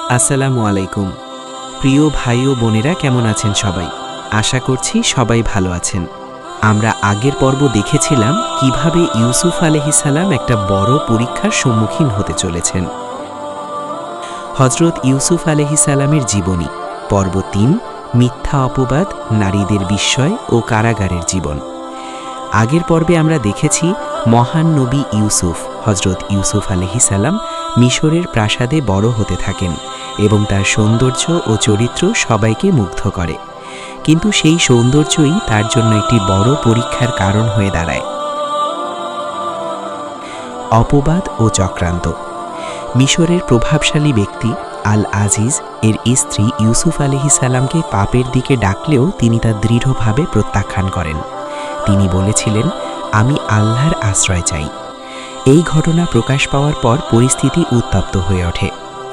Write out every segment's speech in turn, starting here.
আসসালামু আলাইকুম। প্রিয় ভাই ও বোনেরা, কেমন আছেন সবাই? আশা করছি সবাই ভালো আছেন। আমরা আগের পর্ব দেখেছিলাম কিভাবে ইউসুফ আলাইহিস সালাম একটা বড় পরীক্ষার সম্মুখীন হতে চলেছেন। হযরত ইউসুফ আলাইহিস সালামের জীবনী, পর্ব ৩, মিথ্যা অপবাদ, নারীদের বিস্ময় ও কারাগারের জীবন। আগের পর্বে আমরা দেখেছি মহান নবী ইউসুফ, হযরত ইউসুফ আলাইহিস সালাম মিশরের প্রাসাদে বড় হতে থাকেন এবং তার সৌন্দর্য ও চরিত্র সবাইকে মুগ্ধ করে। কিন্তু সেই সৌন্দর্যই তার জন্য একটি বড় পরীক্ষার কারণ হয়ে দাঁড়ায়। অপবাদ ও চক্রান্ত। মিশরের প্রভাবশালী ব্যক্তি আল আজিজ এর স্ত্রী ইউসুফ আলাইহিস সালামকে পাপের দিকে ডাকলেও তিনি তা দৃঢ়ভাবে প্রত্যাখ্যান করেন। তিনি বলেছিলেন, আমি আল্লাহর আশ্রয় চাই। এই ঘটনা প্রকাশ পাওয়ার পর পরিস্থিতি উত্তপ্ত হয়ে ওঠে।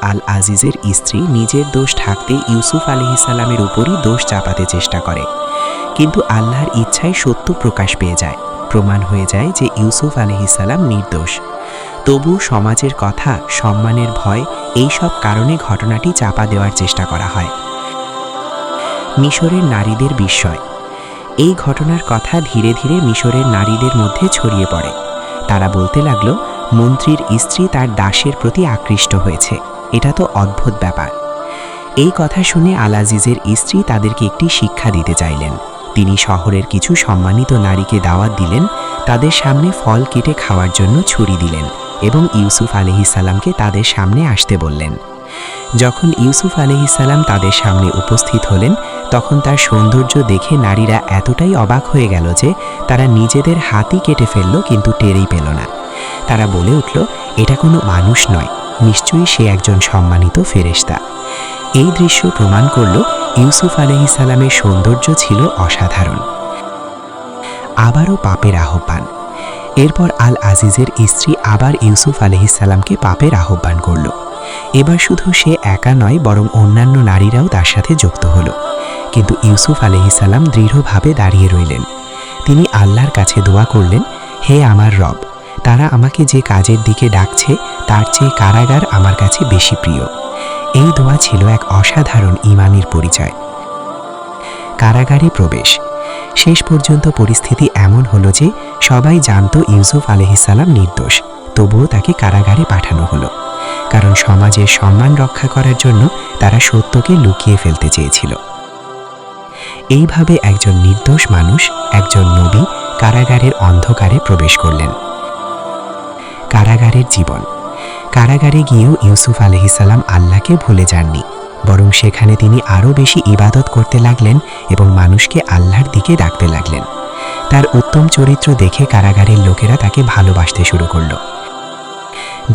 আল আজিজের স্ত্রী নিজের দোষ ঢাকতে ইউসুফ আলাইহিস সালামের উপরই দোষ চাপাতে চেষ্টা করে, কিন্তু আল্লাহর ইচ্ছায় সত্য প্রকাশ পেয়ে যায়। প্রমাণ হয়ে যায় যে ইউসুফ আলাইহিস সালাম নির্দোষ। তবু সমাজের কথা, সম্মানের ভয়, এই সব কারণে ঘটনাটি চাপা দেওয়ার চেষ্টা করা হয়। মিশরের নারীদের বিস্ময়। এই ঘটনার কথা ধীরে ধীরে মিশরের নারীদের মধ্যে ছড়িয়ে পড়ে। তারা বলতে লাগলো, মন্ত্রীর স্ত্রী তার দাসের প্রতি আকৃষ্ট হয়েছে। এটা তো অদ্ভুত ব্যাপার। এই কথা শুনে আল আজিজের স্ত্রী তাদেরকে একটি শিক্ষা দিতে চাইলেন। তিনি শহরের কিছু সম্মানিত নারীকে দাওয়াত দিলেন, তাদের সামনে ফল কেটে খাওয়ার জন্য ছুরি দিলেন এবং ইউসুফ আলাইহিস সালামকে তাদের সামনে আসতে বললেন। যখন ইউসুফ আলাইহিস সালাম তাদের সামনে উপস্থিত হলেন, তখন তার সৌন্দর্য দেখে নারীরা এতটাই অবাক হয়ে গেল যে তারা নিজেদের হাতই কেটে ফেলল, কিন্তু টেরই পেল না। তারা বলে উঠল, এটা কোনো মানুষ নয়, নিশ্চয়ই সে একজন সম্মানিত ফেরেশতা। এই দৃশ্য প্রমাণ করল ইউসুফ আলাইহিস সালামের সৌন্দর্য ছিল অসাধারণ। আবারও পাপের আহ্বান। এরপর আল আজিজের স্ত্রী আবার ইউসুফ আলাইহিস সালামকে পাপের আহ্বান করল। এবার শুধু সে একা নয়, বরং অন্যান্য নারীরাও তার সাথে যুক্ত হল। কিন্তু ইউসুফ আলাইহিস সালাম দৃঢ়ভাবে দাঁড়িয়ে রইলেন। তিনি আল্লাহর কাছে দোয়া করলেন, হে আমার রব, তারা আমাকে যে কাজের দিকে ডাকছে তার চেয়ে কারাগার আমার কাছে বেশি প্রিয়। এই দোয়া ছিল এক অসাধারণ ঈমানের পরিচয়। কারাগারে প্রবেশ। শেষ পর্যন্ত পরিস্থিতি এমন হলো যে সবাই জানত ইউসুফ আলাইহিস সালাম নির্দোষ, তবুও তাকে কারাগারে পাঠানো হলো। কারণ সমাজের সম্মান রক্ষা করার জন্য তারা সত্যকে লুকিয়ে ফেলতে চেয়েছিল। এইভাবে একজন নির্দোষ মানুষ, একজন নবী, কারাগারের অন্ধকারে প্রবেশ করলেন। কারাগারের জীবন। কারাগারে গিয়েও ইউসুফ আলাইহিস সালাম আল্লাহকে ভুলে যাননি, বরং সেখানে তিনি আরও বেশি ইবাদত করতে লাগলেন এবং মানুষকে আল্লাহর দিকে ডাকতে লাগলেন। তার উত্তম চরিত্র দেখে কারাগারের লোকেরা তাকে ভালোবাসতে শুরু করল।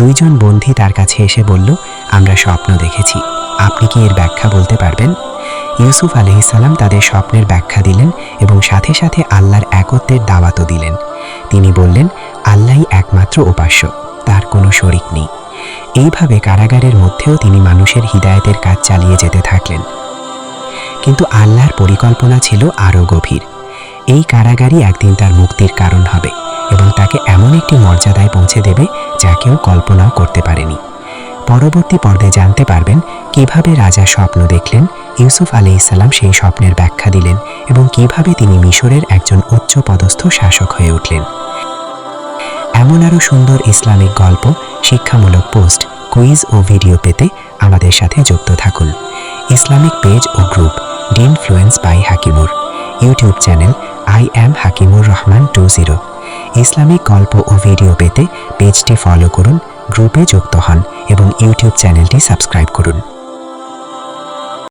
দুইজন বন্দী তার কাছে এসে বলল, আমরা স্বপ্ন দেখেছি, আপনি কি এর ব্যাখ্যা বলতে পারবেন? ইউসুফ আলাইহিস সালাম তাদের স্বপ্নের ব্যাখ্যা দিলেন এবং সাথে সাথে আল্লাহর একত্বের দাওয়াতও দিলেন। তিনি বললেন, আল্লাহই একমাত্র উপাস্য, তার কোনো শরিক নেই। এইভাবে কারাগারের মধ্যেও তিনি মানুষের হিদায়াতের কাজ চালিয়ে যেতে থাকলেন। কিন্তু আল্লাহর পরিকল্পনা ছিল আরও গভীর। এই কারাগারই একদিন তার মুক্তির কারণ হবে এবং তাকে এমন একটি মর্যাদায় পৌঁছে দেবে যা কেউ কল্পনাও করতে পারেনি। পরবর্তী পর্বে জানতে পারবেন কিভাবে রাজা স্বপ্ন দেখলেন, ইউসুফ আলাইহিস সালাম সেই স্বপ্নের ব্যাখ্যা দিলেন এবং কিভাবে তিনি মিশরের একজন উচ্চ পদস্থ শাসক হয়ে উঠলেন। এমন আরও সুন্দর ইসলামিক গল্প, শিক্ষামূলক পোস্ট, কুইজ ও ভিডিও পেতে আমাদের সাথে যুক্ত থাকুন। ইসলামিক পেজ ও গ্রুপ ডিনফ্লুয়েন্স by Hakimur, YouTube channel I am Hakimur Rahman 20। Islamic গল্প ও ভিডিও পেতে পেজটি ফলো করুন, গ্রুপে যুক্ত হন এবং ইউটিউব চ্যানেলটি সাবস্ক্রাইব করুন।